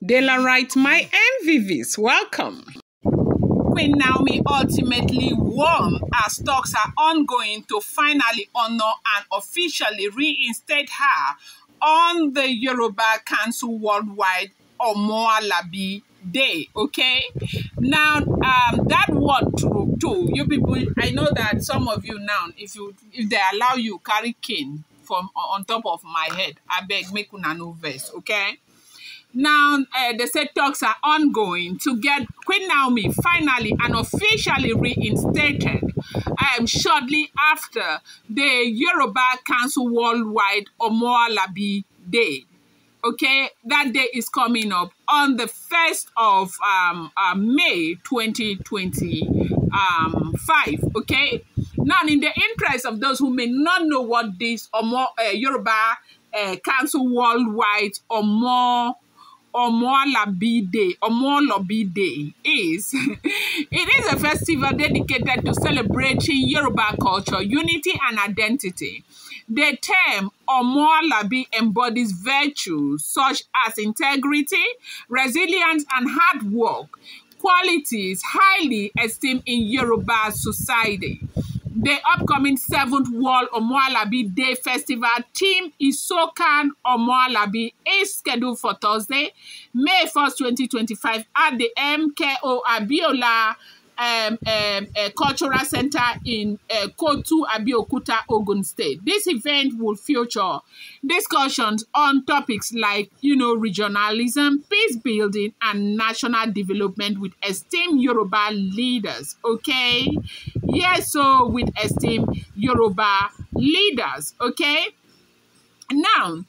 Dela writes, my MVVs, welcome. Queen Naomi ultimately won as talks are ongoing to finally honor and officially reinstate her on the Yoruba Council Worldwide Omoluabi Day, okay? Now, that word too, you people, I know that some of you now, if they allow you carry cane from on top of my head, I beg, make una no verse, okay? Now, they say talks are ongoing to get Queen Naomi finally and officially reinstated shortly after the Yoruba Council Worldwide Omoluabi Day. Okay, that day is coming up on the 1st of May 2025. Okay, now in the interest of those who may not know what this Yoruba Council Worldwide Omoluabi Day is, it is a festival dedicated to celebrating Yoruba culture, unity and identity. The term Omoluabi embodies virtues such as integrity, resilience, and hard work, qualities highly esteemed in Yoruba society. The upcoming 7th World Omoluabi Day Festival theme Isokan Omoluabi is scheduled for Thursday, May 1st, 2025 at the MKO Abiola Cultural Center in Kotu, Abeokuta, Ogun State. This event will feature discussions on topics like, regionalism, peace building, and national development with esteemed Yoruba leaders. Okay? Yes, so with esteemed Yoruba leaders. Okay? Now,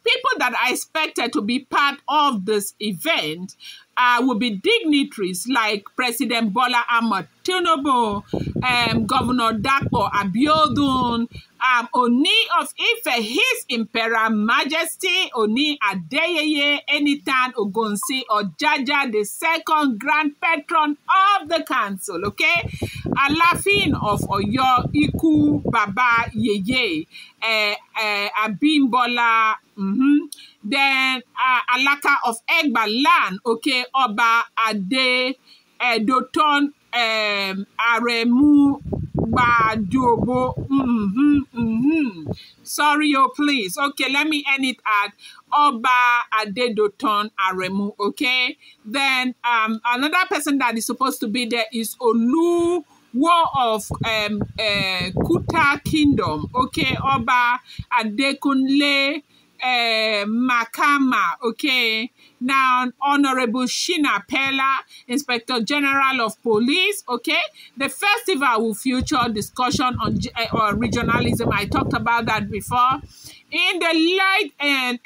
people that are expected to be part of this event will be dignitaries like President Bola Ahmed Tinubu, Governor Dapo Abiodun, Oni of Ife, His Imperial Majesty Oni Adeyeye Enitan Ogunsi Ojaja, the second Grand Patron of the Council, okay? Alafin of Oyo Iku Baba Yeye, Abimbola, then Alaka of Egbaland, okay, Oba Ade Doton Aremu Bajobo. Sorry, please. Okay, let me end it at Oba Adedoton Aremu. Okay, then another person that is supposed to be there is Olu War of Kuta Kingdom. Okay, Oba Adekunle Makama. Okay, now Honorable Shina Pella, Inspector General of Police. Okay, the festival will feature discussion on regionalism. I talked about that before. In the light and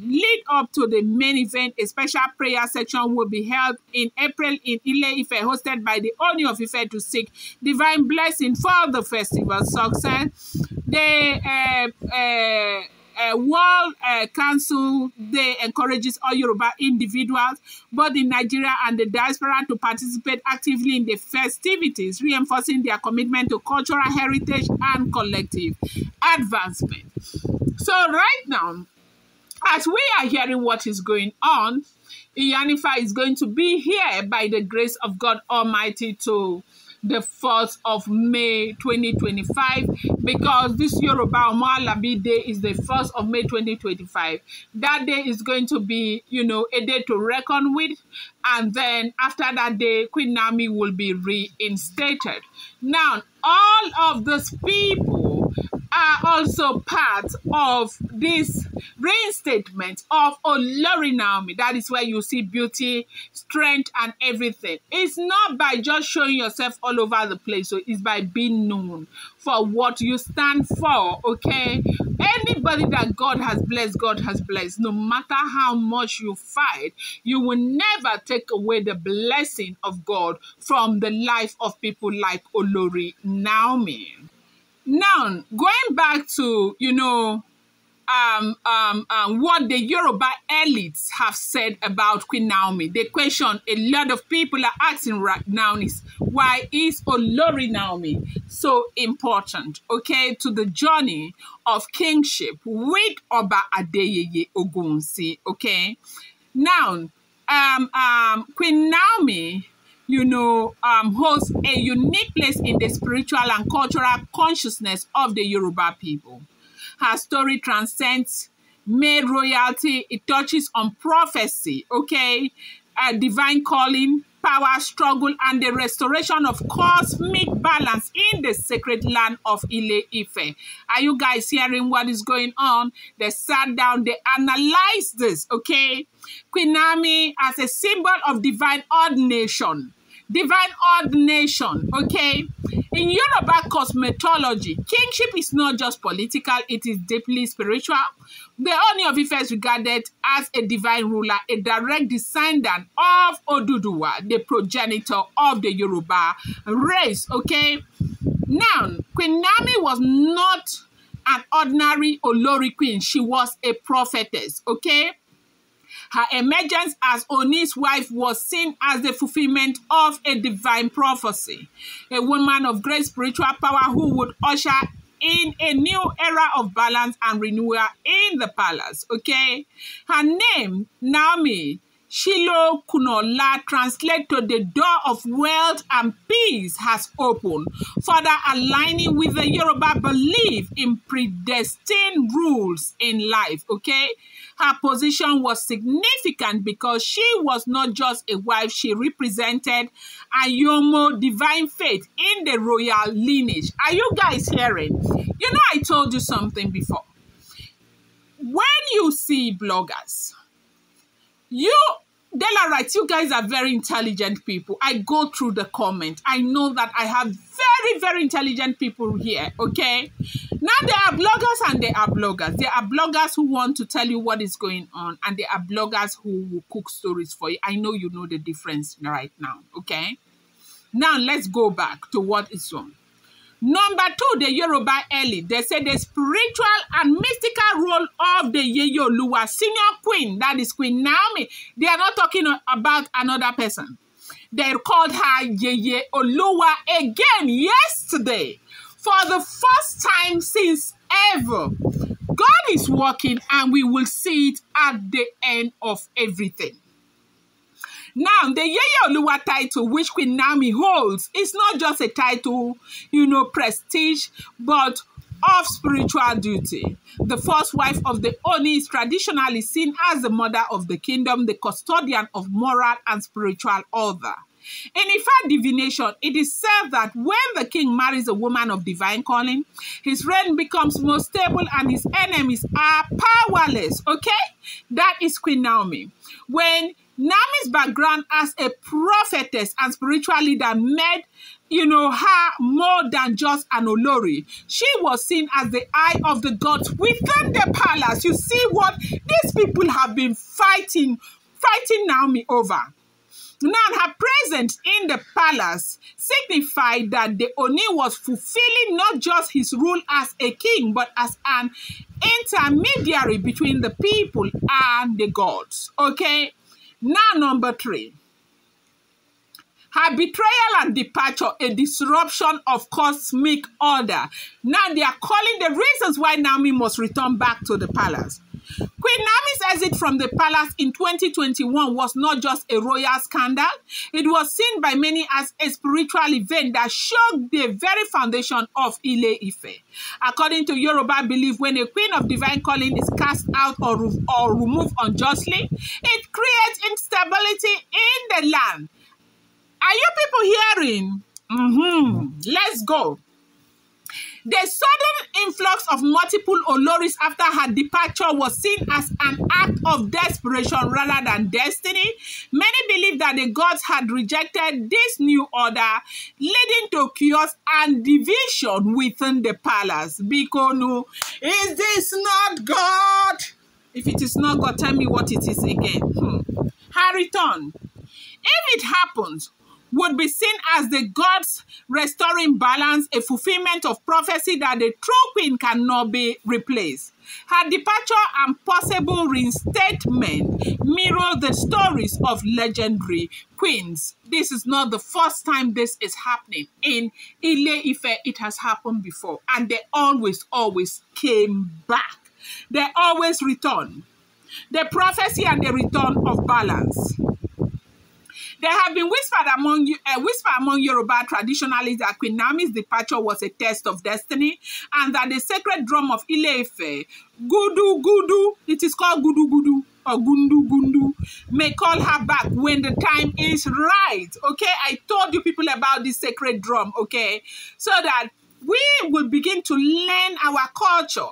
lead up to the main event, a special prayer section will be held in April in Ile-Ife, hosted by the Oni of Ife to seek divine blessing for the festival success. The World Council Day encourages all Yoruba individuals, both in Nigeria and the diaspora, to participate actively in the festivities, reinforcing their commitment to cultural heritage and collective advancement. So right now, as we are hearing what is going on, Iyanifa is going to be here by the grace of God Almighty to the 4th of May 2025, because this Yoruba Omoluabi Day is the 1st of May 2025. That day is going to be, a day to reckon with, and then after that day, Queen Naomi will be reinstated. Now, all of those people are also part of this reinstatement of Olori Naomi. That is where you see beauty, strength, and everything. It's not by just showing yourself all over the place. So it's by being known for what you stand for, okay? Anybody that God has blessed. No matter how much you fight, you will never take away the blessing of God from the life of people like Olori Naomi. Now, going back to, what the Yoruba elites have said about Queen Naomi. The question a lot of people are asking right now is, why is Olori Naomi so important, okay, to the journey of kingship with Oba Adeyeye Ogunsi, okay? Now, Queen Naomi, holds a unique place in the spiritual and cultural consciousness of the Yoruba people. Her story transcends mere royalty. It touches on prophecy, okay, divine calling, power struggle, and the restoration of cosmic balance in the sacred land of Ile-Ife. Are you guys hearing what is going on? They sat down, they analyzed this, okay? Queen Naomi as a symbol of divine ordination. Divine ordination, okay? In Yoruba cosmetology, kingship is not just political, it is deeply spiritual. The Ooni of Ife is regarded as a divine ruler, a direct descendant of Oduduwa, the progenitor of the Yoruba race, okay? Now, Queen Naomi was not an ordinary Olori queen. She was a prophetess, okay? Her emergence as Oni's wife was seen as the fulfillment of a divine prophecy, a woman of great spiritual power who would usher in a new era of balance and renewal in the palace, okay? Her name, Naomi, Shilo Kunola, translates to the door of wealth and peace, has opened, further aligning with the Yoruba belief in predestined rules in life, okay? Her position was significant because she was not just a wife, she represented a Yomo divine faith in the royal lineage. Are you guys hearing? You know, I told you something before. When you see bloggers, Della writes, you guys are very intelligent people. I go through the comment. I know that I have very, very intelligent people here, okay? Now, there are bloggers and there are bloggers. There are bloggers who want to tell you what is going on, and there are bloggers who will cook stories for you. I know you know the difference right now, okay? Now, let's go back to what is wrong. Number two, the Yoruba elite. They say the spiritual and mystical role of the Yeye Oluwa, senior queen, that is Queen Naomi. They are not talking about another person. They called her Yeye Oluwa again yesterday. For the first time since ever. God is working and we will see it at the end of everything. Now, the Yeye Oluwa title, which Queen Naomi holds, is not just a title, prestige, but of spiritual duty. The first wife of the Oni is traditionally seen as the mother of the kingdom, the custodian of moral and spiritual order. In Ifa divination, it is said that when the king marries a woman of divine calling, his reign becomes more stable and his enemies are powerless, okay? That is Queen Naomi. When Naomi's background as a prophetess and spiritual leader made, her more than just an Olori. She was seen as the eye of the gods within the palace. You see what these people have been fighting Naomi over. Now, her presence in the palace signified that the Oni was fulfilling not just his role as a king, but as an intermediary between the people and the gods. Okay? Now, number three. Her betrayal and departure, a disruption of cosmic order. Now, they are calling the reasons why Naomi must return back to the palace. Queen Naomi's exit from the palace in 2021 was not just a royal scandal. It was seen by many as a spiritual event that shook the very foundation of Ile-Ife. According to Yoruba belief, when a queen of divine calling is cast out or removed unjustly, it creates instability in the land. Are you people hearing? Let's go. The sudden influx of multiple Oloris after her departure was seen as an act of desperation rather than destiny. Many believe that the gods had rejected this new order, leading to chaos and division within the palace. Bikonu, is this not God? If it is not God, tell me what it is again. Her return. If it happens, would be seen as the gods restoring balance, a fulfillment of prophecy that the true queen cannot be replaced. Her departure and possible reinstatement mirror the stories of legendary queens. This is not the first time this is happening. In Ile-Ife, it has happened before, and they always came back. They always return. The prophecy and the return of balance. There have been whispered among Yoruba traditionalists that Queen Naomi's departure was a test of destiny, and that the sacred drum of Ile-Ife, Gudu Gudu, it is called Gudu Gudu or Gundu Gundu, may call her back when the time is right. Okay, I told you people about this sacred drum, okay, so that we will begin to learn our culture.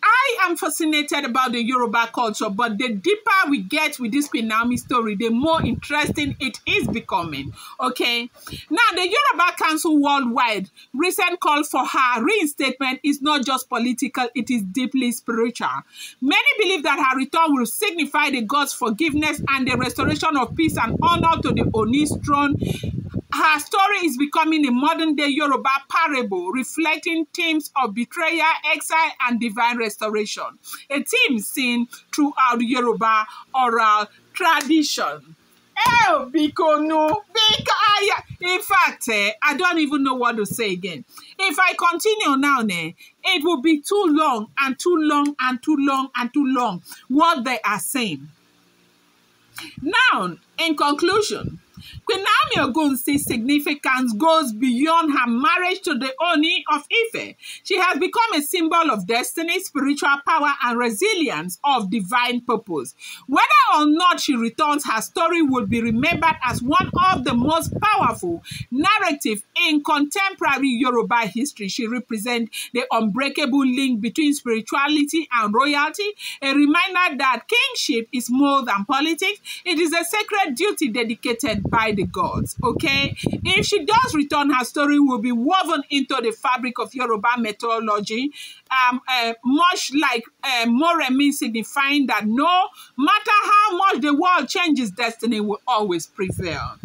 I am fascinated about the Yoruba culture, but the deeper we get with this Queen Naomi story, the more interesting it is becoming, okay? Now, the Yoruba Council worldwide recent call for her reinstatement is not just political, it is deeply spiritual. Many believe that her return will signify the God's forgiveness and the restoration of peace and honor to the Oni's throne. Her story is becoming a modern-day Yoruba parable, reflecting themes of betrayal, exile, and divine restoration, a theme seen throughout Yoruba oral tradition. Oh, in fact, I don't even know what to say again. If I continue now, it will be too long and too long and too long and too long what they are saying. Now, in conclusion, Queen Naomi Ogunsi's significance goes beyond her marriage to the Oni of Ife. She has become a symbol of destiny, spiritual power, and resilience of divine purpose. Whether or not she returns, her story will be remembered as one of the most powerful narratives in contemporary Yoruba history. She represents the unbreakable link between spirituality and royalty, a reminder that kingship is more than politics. It is a sacred duty dedicated by the gods, okay? If she does return, her story will be woven into the fabric of Yoruba mythology, much like Moremi, signifying that no matter how much the world changes, destiny will always prevail.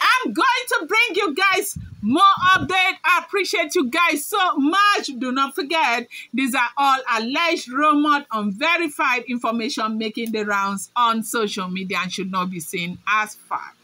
I'm going to bring you guys more updates. I appreciate you guys so much. Do not forget, these are all alleged, rumored, unverified information making the rounds on social media and should not be seen as fact.